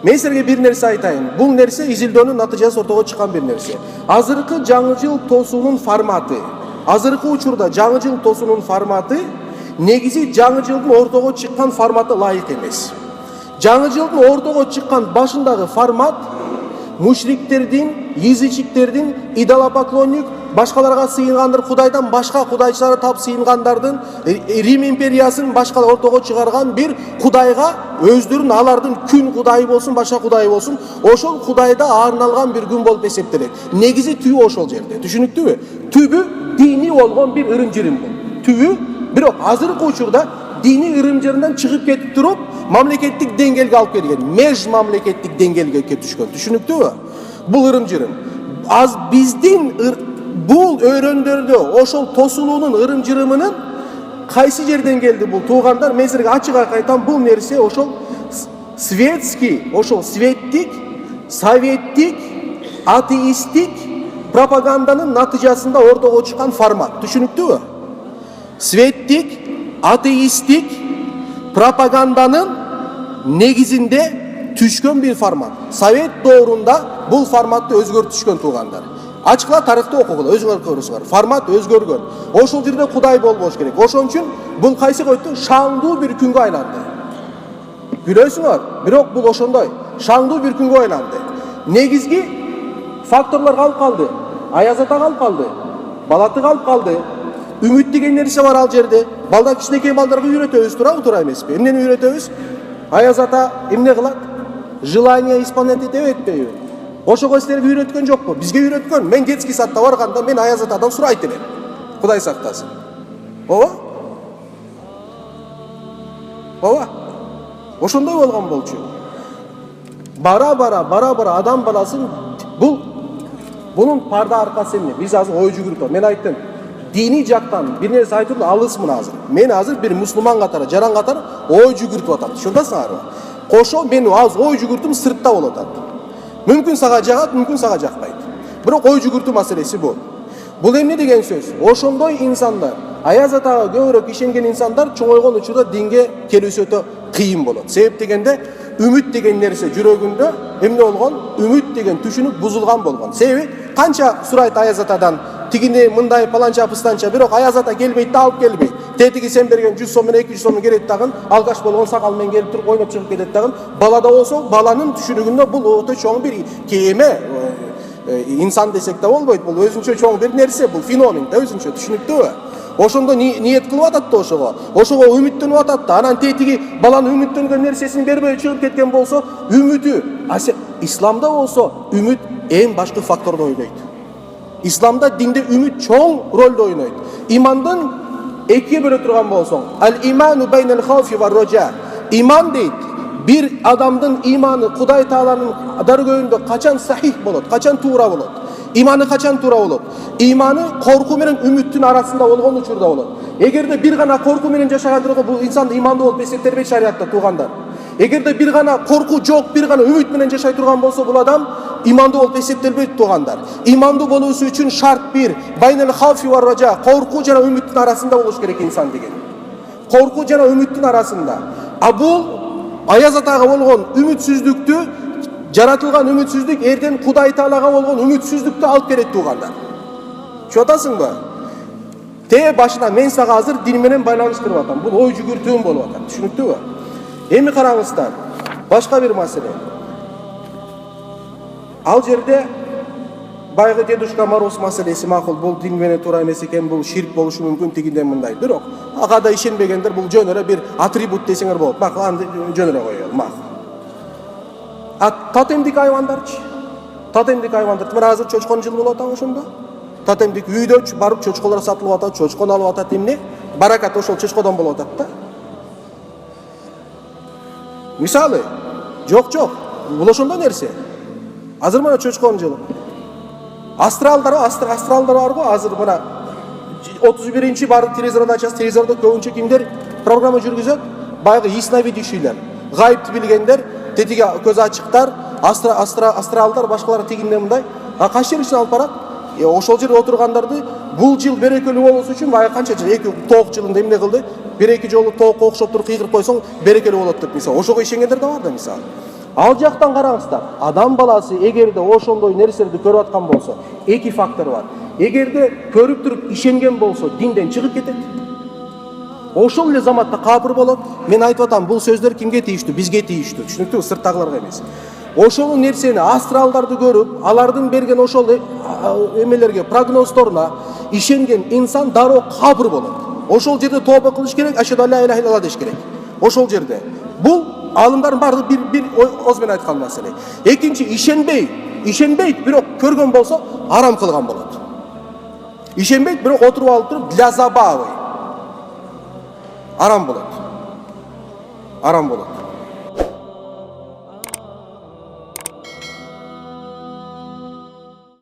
Мен силерге бир нерсе айтайын. Бул нерсе изилдөөнүн натыйжасы ортого чыккан бир нерсе. Азыркы жаңы жыл тосуунун форматы, азыркы учурда жаңы жыл тосуунун форматы негизи жаңы жылдын ортого чыккан форматы ылайык эмес. Жаңы жылдын ортого чыккан башындагы формат мушриктердин, язычниктердин, идолопоклонник, башкаларга сыйынгандыр, Кудайдан башка кудайчылары тап сыйынгандардын, Рим империясын башка ортого чыгарган бир Кудайга өздөрүн алардын күн Кудайы болсун, башка Кудайы болсун, ошол Кудайда арналган бир күн болуп эсептелет. Негизи түбү ошол жерде. Түшүнүктүүбү? Түбү дини болгон бир ырым-жырым бул. Түбү, бирок азыркы учурда дини ырым-жырымдан чыгып кетип туруп, мамлекеттик деңгээлге алып келген, меж мамлекеттик деңгээлге келип түшкөн. Түшүнүктүүбү? Бул ырым-жырым. Az биздин бул өрөндөрдө ошол тосулуунун ырым-жырымынын кайсы жерден келди бул туугандар? Мен силерге ачык айтам, бул нерсе ошол светский, ошол светтик, советтик, атеисттик пропаганданын натыйжасында ортого чыккан формат. Түшүнүктүүбү? Светтик, атеисттик пропаганданын негизинде түшкөн бир формат. Совет доорунда бул форматты өзгөртүшкөн туугандар. Ачыкла тарыхты окугула, өзүңөр көрүңүздөр. Формат өзгөргөн. Ошол жерде Кудай болбош керек. Ошон үчүн бул кайсы койду? Шаңдуу бир күнгө айланды. Билесиңер, бирок бул ошондой шаңдуу бир күнгө айланды. Негизги факторлор калып калды. Аяз ата калып калды. Балаты калып калды. Үмүт деген нерсе бар ал жерде. Балдар кичинекей балдарга үйрөтөбүз, туура эмеспи? Эмнени үйрөтөбүз? Аяз ата эмне кылат? Желание исполнять этеп этпейби? Ошого силерге үйрөткөн жокпу? Бизге үйрөткөн. Мен детский садта барганда мен Аяз атадан сурайт элем. Кудай сактасын. Ооба? Ооба? Ошондой болгон болчу. Бара адам баласын бунун парда аркасы эмне? Биз азыр ой жүгүрүп, мен айттым. Dini жактан бир нерсе айтып алысмын азыр. Мен азыр бир мусулман катары, жаран катары ой жүгүртүп атам. Түшүндүңөрбү? Кошо мен аз ой жүгүртүм сыртта болот атат. Мүмкүн сага жагат, мүмкүн сага жакпайт. Бирок ой жүгүртүү маселеси бул. Бул эмне деген сөз? Ошондой инсандар, Аяз атага көбүрөөк ишенген инсандар чоңойгон учурда динге келүүсү өтө кыйын болот. Себеп дегенде үмүт деген нерсе жүрөгүндө эмне болгон? Үмүт деген түшүнүк бузулган болгон. Себеби канча сурайт Аяз атадан, тигине мындай паланча пыстанча, бирок Аяз ата келбейт да, алып келбейт. Тетиги сен берген 100 сом менен 200 сом керек дагын, алгаш болгон сакал менен келип туруп ойноп чыгып кетет дагын. Балада болсо, баланын түшүнүгүндө бул өтө чоң бир кеме, инсан десек да болбойт. Бул өзүнчө чоң бир нерсе, бул феномен да өзүнчө, түшүнүктүүбү? Ошондо ниет кылып атат да ошого. Ошого үмүттөнүп атат да. Анан тетиги баланын үмүттөнгөн нерсесин бербей чыгып кеткен болсо, үмүтү, исламда болсо үмүт эң башкы факторду ойнойт. Исламда динде үмүт чоң ролду ойнойт. Имандын экиге бөлө турган болсоң, ал-иману байнал хауфи ва рожа. Иман дейт, бир адамдын иманы Кудай Тааланын даргөйүндө качан сахих болот, качан туура болот. Иманы качан туура болот? Иманы корку менен үмүттүн арасында болгон учурда болот. Эгерде бир гана корку менен жашаган турган бул инсан имандуу болуп эсептелбейт шариатта туугандар. Эгерде бир гана корку жок, бир гана үмүт менен жашай турган болсо, бул адам имандуу болуп эсептелбейт туугандар. Имандуу болуусу үчүн шарт бир, байнал хауфи ва рожа, корку жана үмүттүн арасында болуш керек инсан деген. Корку жана үмүттүн арасында. А бул Аяз атага болгон үмүтсүздүктү, жаратылган үмүтсүздүк эрден Кудай Таалага болгон үмүтсүздүктү алып келет туугандар. Түшүнүп атасыңбы? Башына мен сага азыр дин менен байланыштырып атам. Бул ой жүгүртүүм болуп атат. Түшүнүктүүбү? Эми караңыздар. Башка бир маселе. Ал жерде байгы дедушка Мороз маселеси макул, бул дин менен туура эмес экен, бул ширк болушу мүмкүн, тигинден мындай. Бирок ага да ишенбегендер, бул жөн эле бир атрибут десеңер болот. Макул, аны жөн эле коелу, макул. А тотемдик айвандарчы? Тотемдик айвандар. Мына азыр чочкон жыл болуп атат ошондо. Тотемдик үйдө барып чочколор сатылып атат, чочкон алып атат эмне? Баракат ошол чочкодон болуп атат да. Мисалы, жок, бул ошондой нерсе. Азыр мына чочкон жылы. Астралдар барго, азыр мына 31-чи барды телевизордо ачасыз, телевизордо көбүнчө кимдер программа жүргүзөт? Байгы ясновидящийлер, гайыпты билгендер, тетиги көз ачыктар, астралдар, башкалар тигинден мындай. А кайсы жер үчүн алып барат? Ошол жерде отургандарды бул жыл берекелүү болуусу үчүн баягы канча жыл, 2 тоок жылында эмне кылды? 1-2 жолу тоокко окшоп туруп кыйгырып койсоң берекелүү болот деп мисалы. Ошого ишенгендер да бар да мисалы. Ал жақтан қараңыздар. Адам баласы егерде ошондой нерселерди көрүп аткан болсо, эки фактор бар. Эгерде көрүп туруп ишенген болсо, динден чыгып кетет. Ошол эле заматта капыр болот. Мен айтып атам, бул сөздөр кимге тийиштүү? Бизге тийиштүү. Түшүнүктүбү? Сырттагыларга эмес. Ошол нерсени, астралдарды көрүп, алардын берген ошол эмелерге, прогнозторуна ишенген инсан дароо капыр болот. Ошол жерде тооба кылыш керек, ашаду ла иляха илlallah деш керек. Ошол жерде. Бул алымдардын баардыгы бир оз менен айткан маселе. Экинчи, ишенбейт, бирок көргөн болсо арам кылган болот. Ишенбейт, бирок отуруп алып туруп для забавы арам болот.